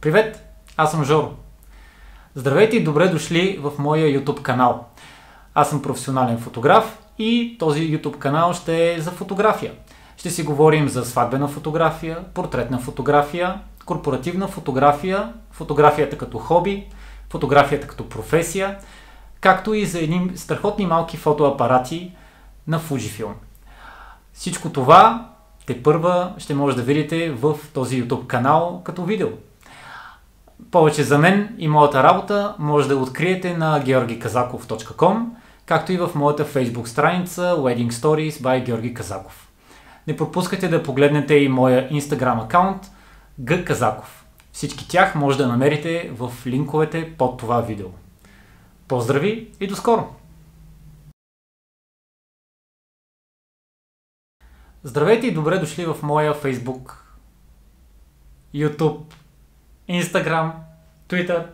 Привет, аз съм Жоро. Здравейте и добре дошли в моя YouTube канал. Аз съм професионален фотограф и този YouTube канал ще е за фотография. Ще си говорим за сватбена фотография, портретна фотография, корпоративна фотография, фотографията като хоби, фотографията като професия, както и за едни страхотни малки фотоапарати на Fujifilm. Всичко това тепърва ще може да видите в този YouTube канал като видео. Повече за мен и моята работа може да откриете на georgiKazakov.com, както и в моята Facebook страница Wedding Stories by Георги Казаков. Не пропускайте да погледнете и моя Instagram акаунт gkazakov. Всички тях може да намерите в линковете под това видео. Поздрави и до скоро! Здравейте и добре дошли в моя Facebook, YouTube, Instagram, Twitter